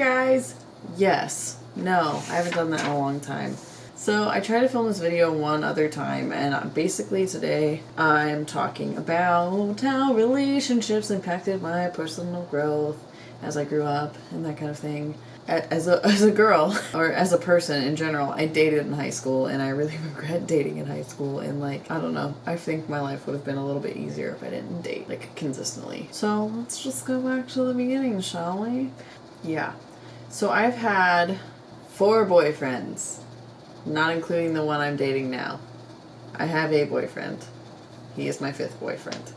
guys! Yes. No, I haven't done that in a long time. So I tried to film this video one other time, and basically today I'm talking about how relationships impacted my personal growth as I grew up and that kind of thing. As a girl, or as a person in general, I dated in high school, and I really regret dating in high school, and like, I don't know, I think my life would have been a little bit easier if I didn't date, like, consistently. So let's just go back to the beginning, shall we? Yeah. So I've had 4 boyfriends, not including the one I'm dating now. I have a boyfriend. He is my 5th boyfriend.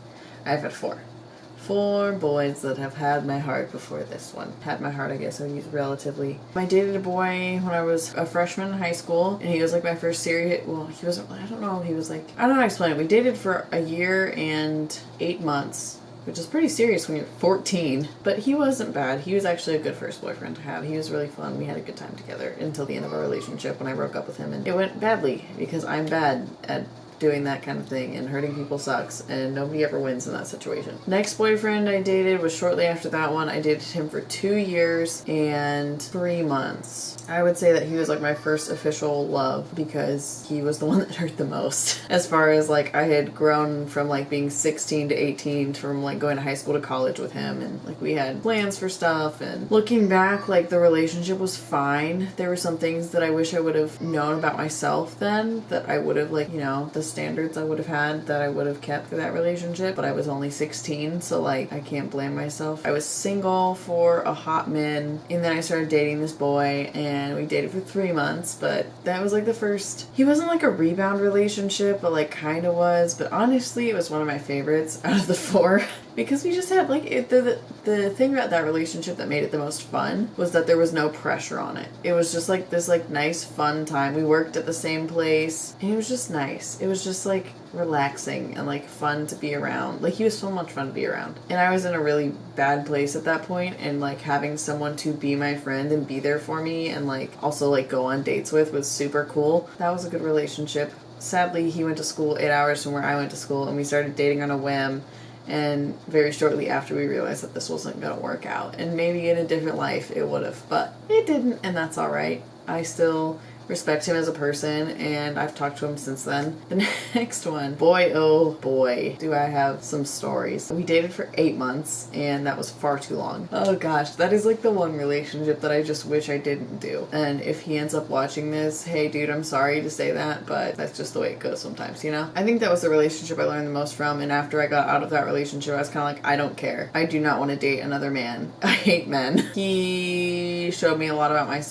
I've had 4 boys that have had my heart before this one. Had my heart, I guess I would use relatively. I dated a boy when I was a freshman in high school, and he was like my first serious, well, he wasn't, I don't know, he was like, I don't know how to explain it. We dated for a year and 8 months, which is pretty serious when you're 14, but he wasn't bad. He was actually a good first boyfriend to have. He was really fun. We had a good time together until the end of our relationship when I broke up with him, and it went badly because I'm bad at doing that kind of thing, and hurting people sucks, and nobody ever wins in that situation. Next boyfriend I dated was shortly after that one. I dated him for 2 years and 3 months. I would say that he was like my first official love because he was the one that hurt the most. As far as like, I had grown from like being 16 to 18 from like going to high school to college with him, and like we had plans for stuff, and looking back, like the relationship was fine. There were some things that I wish I would have known about myself then, that I would have, like, you know, the standards I would have had that I would have kept for that relationship, but I was only 16, so like I can't blame myself. I was single for a hot minute, and then I started dating this boy, and we dated for 3 months, but that was like the first, he wasn't like a rebound relationship, but like kind of was, but honestly it was one of my favorites out of the 4 because we just had like, the thing about that relationship that made it the most fun was that there was no pressure on it. It was just like this like nice fun time. We worked at the same place, and it was just nice. It was just like relaxing and like fun to be around. Like, he was so much fun to be around, and I was in a really bad place at that point, and like having someone to be my friend and be there for me and like also like go on dates with was super cool. That was a good relationship. Sadly, he went to school 8 hours from where I went to school, and we started dating on a whim. And very shortly after, we realized that this wasn't going to work out. And maybe in a different life it would have, but it didn't, and that's alright. I still respect him as a person, and I've talked to him since then. The next one, boy oh boy, do I have some stories. We dated for 8 months, and that was far too long. Oh gosh, that is like the one relationship that I just wish I didn't do. And if he ends up watching this, hey dude, I'm sorry to say that, but that's just the way it goes sometimes, you know? I think that was the relationship I learned the most from, and after I got out of that relationship, I was kind of like, I don't care. I do not want to date another man. I hate men. He showed me a lot about my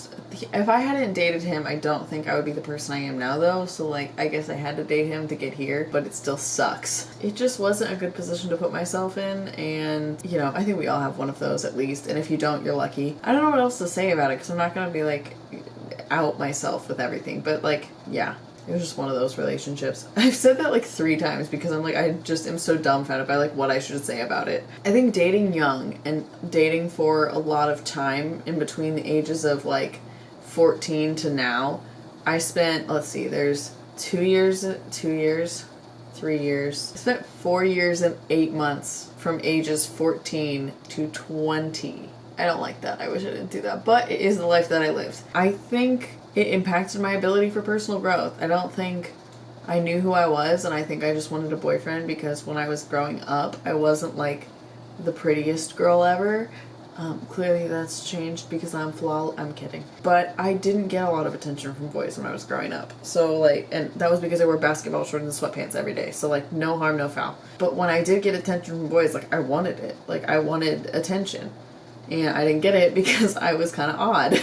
if I hadn't dated him, I don't think I would be the person I am now though, so like I guess I had to date him to get here, but it still sucks. It just wasn't a good position to put myself in, and you know, I think we all have one of those at least, and if you don't, you're lucky. I don't know what else to say about it because I'm not gonna be like out myself with everything, but like, yeah. It was just one of those relationships. I've said that like 3 times because I'm like, I just am so dumbfounded by like what I should say about it. I think dating young and dating for a lot of time in between the ages of like 14 to now, I spent, let's see, there's 3 years. I spent 4 years and 8 months from ages 14 to 20. I don't like that. I wish I didn't do that, but it is the life that I lived. I think it impacted my ability for personal growth. I don't think I knew who I was, and I think I just wanted a boyfriend because when I was growing up, I wasn't like the prettiest girl ever. Clearly that's changed because I'm flawed. I'm kidding. But I didn't get a lot of attention from boys when I was growing up. So like, and that was because I wore basketball shorts and sweatpants every day. So like, no harm, no foul. But when I did get attention from boys, like I wanted it. Like I wanted attention. And I didn't get it because I was kind of odd.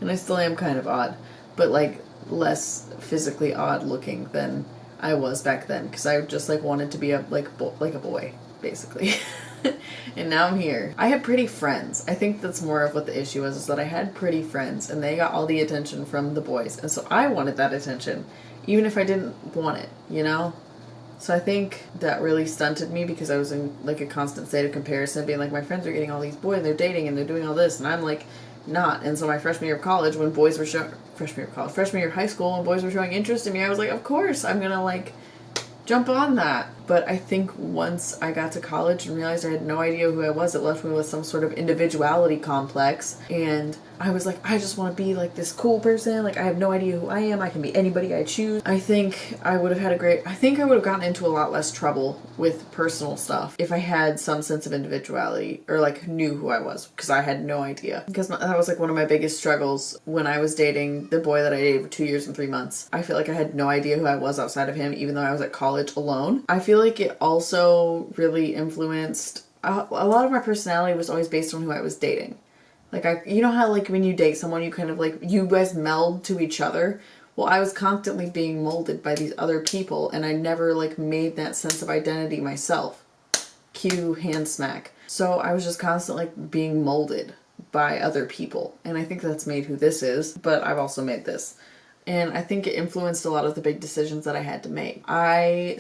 And I still am kind of odd. But like less physically odd looking than I was back then. Because I just like wanted to be a boy, basically. And now I'm here. I had pretty friends. I think that's more of what the issue was, is that I had pretty friends and they got all the attention from the boys. And so I wanted that attention, even if I didn't want it, you know? So I think that really stunted me because I was in like a constant state of comparison, being like, my friends are getting all these boys, they're dating and they're doing all this, and I'm like, not. And so my freshman year of college, when boys were freshman year of high school, when boys were showing interest in me, I was like, of course, I'm gonna like jump on that. But I think once I got to college and realized I had no idea who I was, it left me with some sort of individuality complex. And I was like, I just want to be like this cool person. Like, I have no idea who I am. I can be anybody I choose. I think I would have had I think I would have gotten into a lot less trouble with personal stuff if I had some sense of individuality or like knew who I was, because I had no idea. Because that was like one of my biggest struggles when I was dating the boy that I dated for 2 years and 3 months. I feel like I had no idea who I was outside of him, even though I was at college alone. I feel like it also really influenced a lot of my personality was always based on who I was dating. Like, you know how like when you date someone, you kind of like, you guys meld to each other. Well, I was constantly being molded by these other people, and I never like made that sense of identity myself. Cue hand smack. So I was just constantly like being molded by other people, and I think that's made who this is, but I've also made this. And I think it influenced a lot of the big decisions that I had to make. My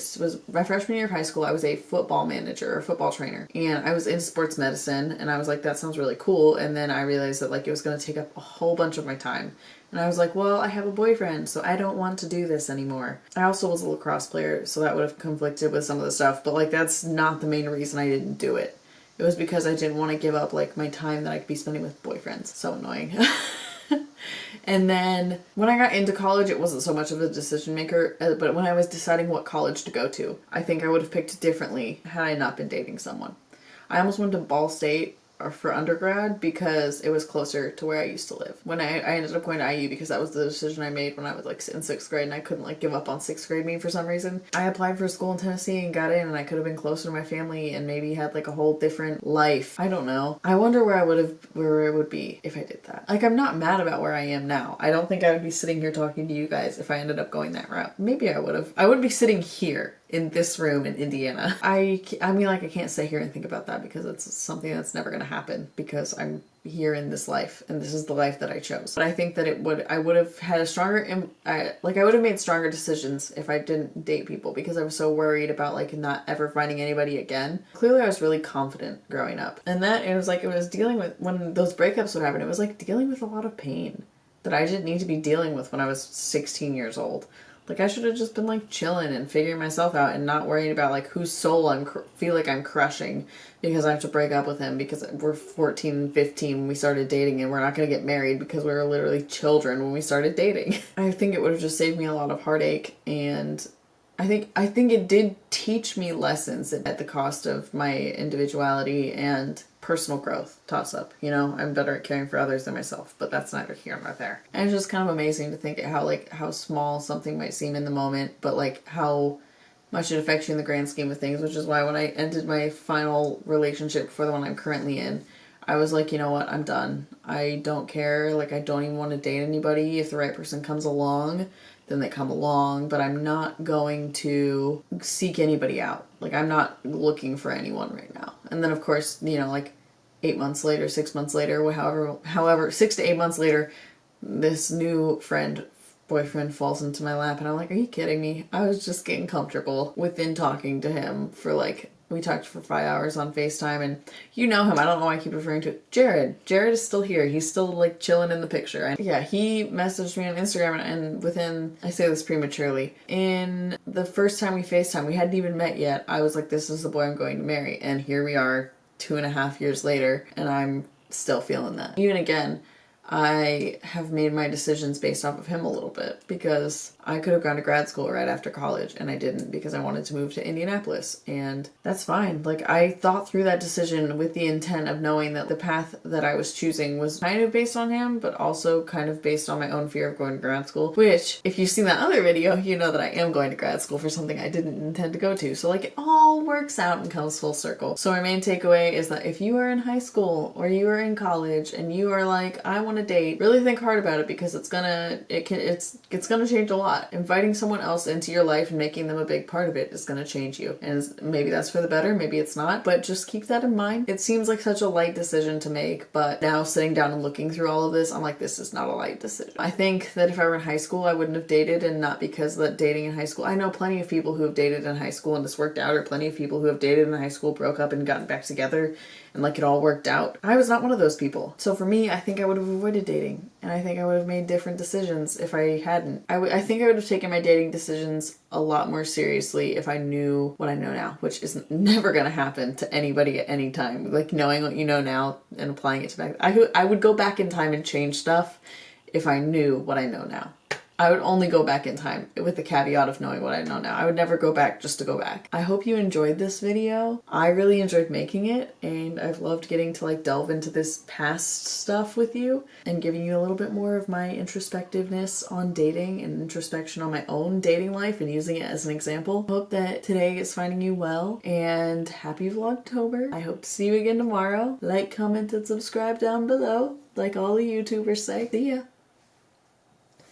freshman year of high school, I was a football manager or football trainer. And I was in sports medicine, and I was like, that sounds really cool. And then I realized that like it was going to take up a whole bunch of my time. And I was like, well, I have a boyfriend, so I don't want to do this anymore. I also was a lacrosse player, so that would have conflicted with some of the stuff. But like, that's not the main reason I didn't do it. It was because I didn't want to give up like my time that I could be spending with boyfriends. So annoying. And then when I got into college, it wasn't so much of a decision maker, but when I was deciding what college to go to, I think I would have picked differently had I not been dating someone. I almost went to Ball State for undergrad because it was closer to where I used to live. When I ended up going to IU because that was the decision I made when I was like in 6th grade, and I couldn't like give up on 6th grade me for some reason. I applied for a school in Tennessee and got in, and I could have been closer to my family and maybe had like a whole different life. I don't know. I wonder where it would be if I did that. Like, I'm not mad about where I am now. I don't think I would be sitting here talking to you guys if I ended up going that route. Maybe I would have. I wouldn't be sitting here in this room in Indiana. I mean, like, I can't sit here and think about that because it's something that's never going to happen because I'm here in this life and this is the life that I chose. But I think that I would have had a stronger, I would have made stronger decisions if I didn't date people because I was so worried about like not ever finding anybody again. Clearly I was really confident growing up. And that it was dealing with, when those breakups would happen, it was like dealing with a lot of pain that I didn't need to be dealing with when I was 16 years old. Like, I should have just been, like, chilling and figuring myself out and not worrying about, like, whose soul feel like I'm crushing because I have to break up with him because we're 14 and 15 when we started dating and we're not going to get married because we were literally children when we started dating. I think it would have just saved me a lot of heartache, and I think it did teach me lessons at the cost of my individuality and personal growth. Toss up, you know, I'm better at caring for others than myself, but that's neither here nor there. And it's just kind of amazing to think how small something might seem in the moment, but like how much it affects you in the grand scheme of things, which is why when I ended my final relationship for the one I'm currently in, I was like, you know what, I'm done. I don't care. Like, I don't even want to date anybody. If the right person comes along, then they come along, but I'm not going to seek anybody out. Like, I'm not looking for anyone right now. And then, of course, you know, like 8 months later, 6 months later, however, 6 to 8 months later, this new boyfriend falls into my lap, and I'm like, are you kidding me? I was just getting comfortable within talking to him for like, we talked for 5 hours on FaceTime, and you know him. I don't know why I keep referring to it. Jared. Jared is still here. He's still like chilling in the picture. And yeah, he messaged me on Instagram, and within, I say this prematurely, in the first time we FaceTime, we hadn't even met yet. I was like, this is the boy I'm going to marry. And here we are 2.5 years later, and I'm still feeling that. Even again, I have made my decisions based off of him a little bit because I could have gone to grad school right after college and I didn't because I wanted to move to Indianapolis, and that's fine. Like, I thought through that decision with the intent of knowing that the path that I was choosing was kind of based on him, but also kind of based on my own fear of going to grad school, which if you've seen that other video, you know that I am going to grad school for something I didn't intend to go to. So like, it all works out and comes full circle. So my main takeaway is that if you are in high school or you are in college and you are like, I want to date, really think hard about it because it's gonna change a lot. Inviting someone else into your life and making them a big part of it is gonna change you. And maybe that's for the better, maybe it's not, but just keep that in mind. It seems like such a light decision to make, but now sitting down and looking through all of this, I'm like, this is not a light decision. I think that if I were in high school, I wouldn't have dated, and not because that dating in high school, I know plenty of people who have dated in high school and it's worked out, or plenty of people who have dated in high school, broke up and gotten back together and like it all worked out. I was not one of those people. So for me, I think I would have avoided dating, and I think I would have made different decisions if I hadn't. I think I would have taken my dating decisions a lot more seriously if I knew what I know now, which is never gonna happen to anybody at any time. Like knowing what you know now and applying it to back. I would go back in time and change stuff if I knew what I know now. I would only go back in time with the caveat of knowing what I know now. I would never go back just to go back. I hope you enjoyed this video. I really enjoyed making it, and I've loved getting to like delve into this past stuff with you and giving you a little bit more of my introspectiveness on dating and introspection on my own dating life and using it as an example. I hope that today is finding you well, and happy Vlogtober. I hope to see you again tomorrow. Like, comment, and subscribe down below, like all the YouTubers say. See ya!